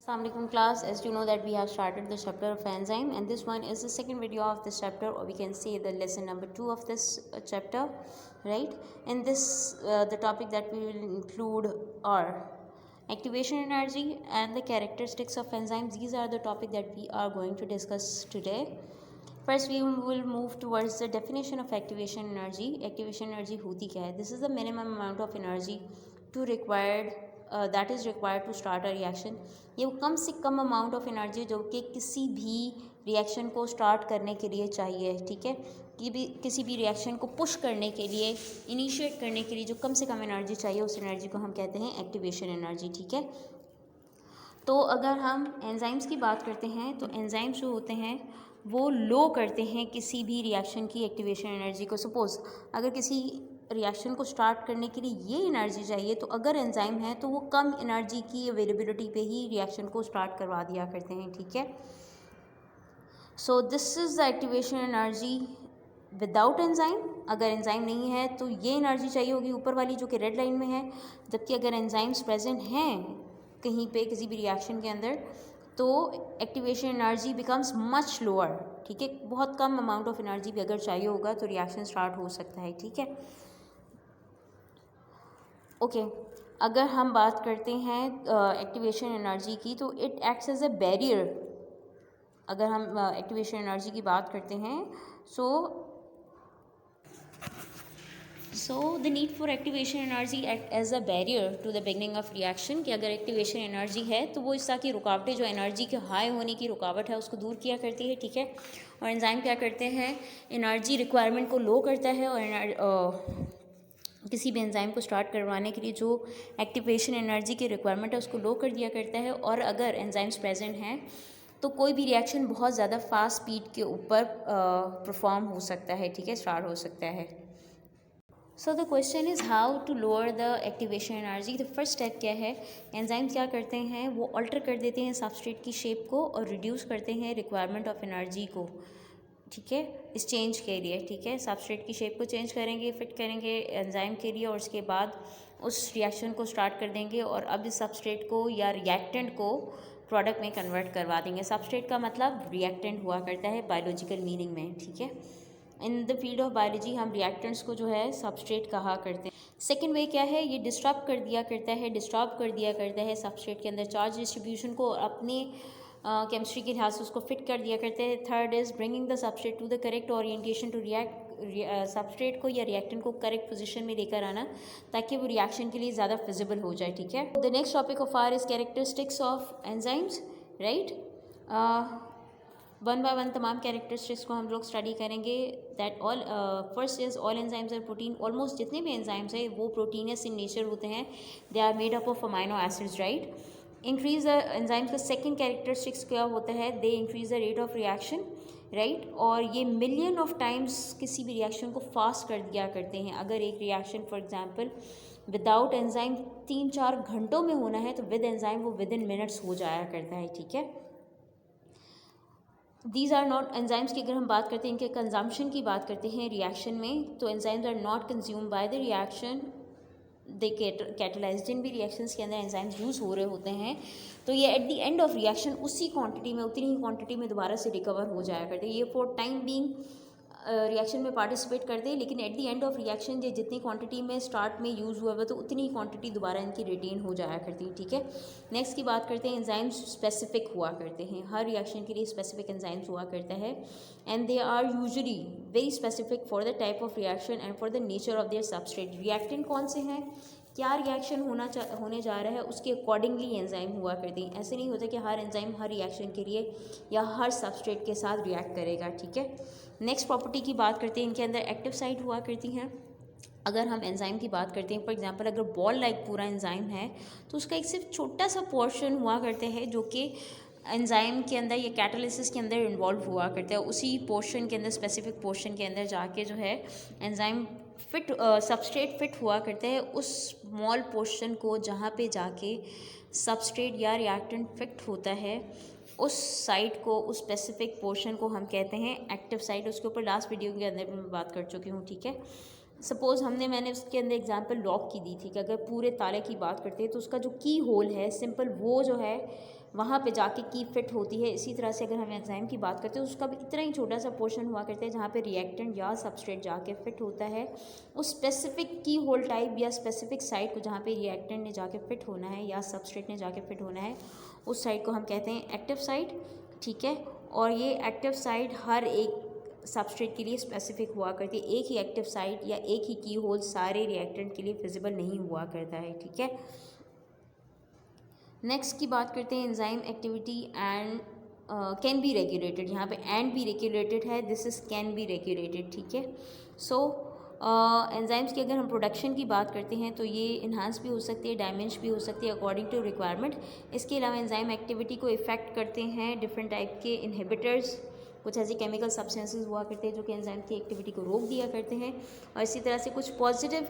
Assalamualaikum class, as you know that we have started the chapter of enzyme, and this one is the second video of this chapter, or we can say the lesson number 2 of this chapter, right? In this the topic that we will include are activation energy and the characteristics of enzymes. These are the topic that we are going to discuss today. First we will move towards the definition of activation energy. Activation energy होती क्या है? This is the minimum amount of energy to required that is required to start a reaction. ये कम से कम amount of energy जो कि किसी भी reaction को स्टार्ट करने के लिए चाहिए, ठीक है, कि भी किसी भी रिएक्शन को पुश करने के लिए, इनिशिएट करने के लिए जो कम से कम एनर्जी चाहिए उस एनर्जी को हम कहते हैं एक्टिवेशन एनर्जी, ठीक है। तो अगर हम एंजाइम्स की बात करते हैं तो एंजाइम्स जो होते हैं वो लो करते हैं किसी भी रिएक्शन की एक्टिवेशन एनर्जी को। सपोज़ अगर किसी रिएक्शन को स्टार्ट करने के लिए ये एनर्जी चाहिए, तो अगर एंजाइम है तो वो कम एनर्जी की अवेलेबिलिटी पे ही रिएक्शन को स्टार्ट करवा दिया करते हैं, ठीक है। So this is the activation energy without enzyme. अगर एंजाइम नहीं है तो ये एनर्जी चाहिए होगी ऊपर वाली जो कि रेड लाइन में है, जबकि अगर एंजाइम्स प्रेजेंट हैं कहीं पे किसी भी रिएक्शन के अंदर तो activation energy becomes much lower, ठीक है। बहुत कम अमाउंट ऑफ एनर्जी भी अगर चाहिए होगा तो रिएक्शन स्टार्ट हो सकता है, ठीक है। ओके अगर हम बात करते हैं एक्टिवेशन एनर्जी की तो it acts as a barrier. अगर हम एक्टिवेशन एनर्जी की बात करते हैं so the need for activation energy act as a barrier to the beginning of reaction, कि अगर एक्टिवेशन एनर्जी है तो वो इस तरह की रुकावटें जो एनर्जी के हाई होने की रुकावट है उसको दूर किया करती है, ठीक है। और एंजाइम क्या करते हैं, एनर्जी रिक्वायरमेंट को लो करता है और किसी भी एंजाइम को स्टार्ट करवाने के लिए जो एक्टिवेशन एनर्जी की रिक्वायरमेंट है उसको लो कर दिया करता है। और अगर एंजाइम्स प्रेजेंट हैं तो कोई भी रिएक्शन बहुत ज़्यादा फास्ट स्पीड के ऊपर परफॉर्म हो सकता है, ठीक है, स्टार्ट हो सकता है। So the question is how to lower the activation energy. The first step क्या है, एंजाइम्स क्या करते हैं, वो अल्टर कर देते हैं सबस्ट्रेट की शेप को और रिड्यूस करते हैं रिक्वायरमेंट ऑफ एनर्जी को, ठीक है, इस चेंज के लिए, ठीक है। सबस्ट्रेट की शेप को चेंज करेंगे, फिट करेंगे एंजाइम के लिए और उसके बाद उस रिएक्शन को स्टार्ट कर देंगे और अब इस सबस्ट्रेट को या रिएक्टेंट को प्रोडक्ट में कन्वर्ट करवा देंगे। सबस्ट्रेट का मतलब रिएक्टेंट हुआ करता है बायोलॉजिकल मीनिंग में, ठीक है। In the field of biology हम रिएक्टेंट्स को जो है सबस्ट्रेट कहा करते हैं। सेकेंड वे क्या है, ये डिस्टर्ब कर दिया करता है सबस्ट्रेट के अंदर चार्ज डिस्ट्रीब्यूशन को और अपने केमिस्ट्री के लिहाज से उसको फिट कर दिया करते हैं। Third is bringing the substrate to the correct orientation to react, substrate को या रिएक्टेंट को करेक्ट पोजीशन में लेकर आना ताकि वो रिएक्शन के लिए ज़्यादा फिजिबल हो जाए, ठीक है। The next topic of are is characteristics of enzymes, right. One by one तमाम कैरेक्टरिस्टिक्स को हम लोग स्टडी करेंगे। That all first is all enzymes are protein. Almost जितने भी एंजाइम्स हैं वो प्रोटीनस इन नेचर होते हैं। They are made up of amino acids, right. Increase the enzymes का सेकेंड कैरेक्टरिस्टिक्स क्या होता है, they increase the rate of reaction, right. और ये मिलियन ऑफ टाइम्स किसी भी रिएक्शन को फास्ट कर दिया करते हैं। अगर एक reaction for example without enzyme 3-4 घंटों में होना है तो विद एंजाइम वो विद इन मिनट्स हो जाया करता है, ठीक है। दीज आर नॉट एंजाइम्स की अगर हम बात करते हैं, इनके कंजम्पशन की बात करते हैं रिएक्शन में, तो enzymes are not consume by the reaction, they catalyse. जिन भी रिएक्शंस के अंदर एंजाइम्स यूज़ हो रहे होते हैं तो ये at the end of reaction उसी क्वांटिटी में, उतनी ही क्वांटिटी में दोबारा से रिकवर हो जाया करते हैं। ये फॉर टाइम बीइंग रिएक्शन में पार्टिसिपेट करते हैं, लेकिन at the end of reaction ये जितनी क्वांटिटी में स्टार्ट में यूज़ हुआ है तो उतनी ही क्वांटिटी दोबारा इनकी रिटेन हो जाया करती है, ठीक है। नेक्स्ट की बात करते हैं, एंजाइम्स स्पेसिफिक हुआ करते हैं। हर रिएक्शन के लिए स्पेसिफिक एंजाइम्स हुआ करता है and they are usually very specific for the type of reaction and for the nature of their substrate. Reactant कौन से हैं, क्या रिएक्शन होने जा रहा है उसके अकॉर्डिंगली एंजाइम हुआ करती हैं। ऐसे नहीं होता कि हर एंजाइम हर रिएक्शन के लिए या हर सबस्ट्रेट के साथ रिएक्ट करेगा, ठीक है। नेक्स्ट प्रॉपर्टी की बात करते हैं, इनके अंदर एक्टिव साइट हुआ करती हैं। अगर हम एंजाइम की बात करते हैं, फॉर एग्जांपल अगर बॉल लाइक पूरा एंजाइम है तो उसका एक सिर्फ छोटा सा पोर्शन हुआ करते हैं जो कि एंजाइम के अंदर या कैटालिसिस के अंदर इन्वॉल्व हुआ करता है। उसी पोर्शन के अंदर, स्पेसिफिक पोर्शन के अंदर जाके जो है एंजाइम फिट, सबस्ट्रेट फिट हुआ करते हैं उस स्मॉल पोर्शन को जहाँ पे जाके सबस्ट्रेट या रिएक्टेंट फिट होता है, उस साइट को, उस स्पेसिफिक पोर्शन को हम कहते हैं एक्टिव साइट। उसके ऊपर लास्ट वीडियो के अंदर मैं बात कर चुकी हूँ, ठीक है। सपोज़ मैंने उसके अंदर एग्जांपल लॉक की दी थी कि अगर पूरे ताले की बात करते हैं तो उसका जो की होल है सिंपल वो जो है वहाँ पे जाके की फिट होती है। इसी तरह से अगर हम एंजाइम की बात करते हैं तो उसका भी इतना ही छोटा सा पोर्शन हुआ करता है जहाँ पे रिएक्टेंट या सबस्ट्रेट जाके फिट होता है उस स्पेसिफिक की होल टाइप या स्पेसिफिक साइट को, जहाँ पे रिएक्टेंट ने जाके फिट होना है या सबस्ट्रेट ने जाके फिट होना है, उस साइट को हम कहते हैं एक्टिव साइट। ठीक है, और ये एक्टिव साइट हर एक सबस्ट्रेट के लिए स्पेसिफिक हुआ करती है। एक ही एक्टिव साइट या एक ही की होल सारे रिएक्टेंट के लिए फिजिबल नहीं हुआ करता है। ठीक है, नेक्स्ट की बात करते हैं enzyme activity and can be regulated. यहाँ पे एंड भी रेगुलेटेड है, this is can be regulated. ठीक है, सो एंजाइम्स की अगर हम प्रोडक्शन की बात करते हैं तो ये इन्हांस भी हो सकती है, डैमेज भी हो सकती है अकॉर्डिंग टू रिक्वायरमेंट। इसके अलावा एंजाइम एक्टिविटी को इफ़ेक्ट करते हैं डिफरेंट टाइप के इनहिबिटर्स, कुछ ऐसे केमिकल सब्सटेंसेस हुआ करते हैं जो कि एंजाइम की एक्टिविटी को रोक दिया करते हैं, और इसी तरह से कुछ पॉजिटिव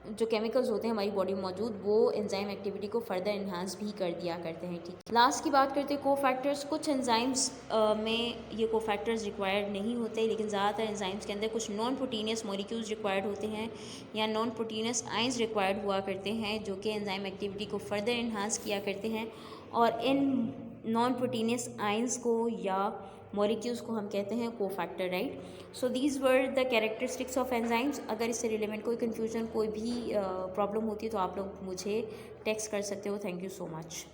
जो केमिकल्स होते हैं हमारी बॉडी में मौजूद, वो एंजाइम एक्टिविटी को फर्दर इन्हांस भी कर दिया करते हैं। ठीक, लास्ट की बात करते हैं कोफैक्टर्स। कुछ एंजाइम्स में ये कोफैक्टर्स रिक्वायर्ड नहीं होते, लेकिन ज़्यादातर एंजाइम्स के अंदर कुछ नॉन प्रोटीनियस मॉलिक्यूल्स रिक्वायर्ड होते हैं या नॉन प्रोटीनियस आइंस रिक्वायर्ड हुआ करते हैं जो कि एंजाइम एक्टिविटी को फर्दर इन्हांस किया करते हैं, और इन नॉन प्रोटीनियस आइंस को या मॉलिक्यूल्स को हम कहते हैं cofactor, right. So these were the characteristics of enzymes. अगर इससे रिलेवेंट कोई कन्फ्यूजन, कोई भी प्रॉब्लम होती है तो आप लोग मुझे टेक्स्ट कर सकते हो। Thank you so much.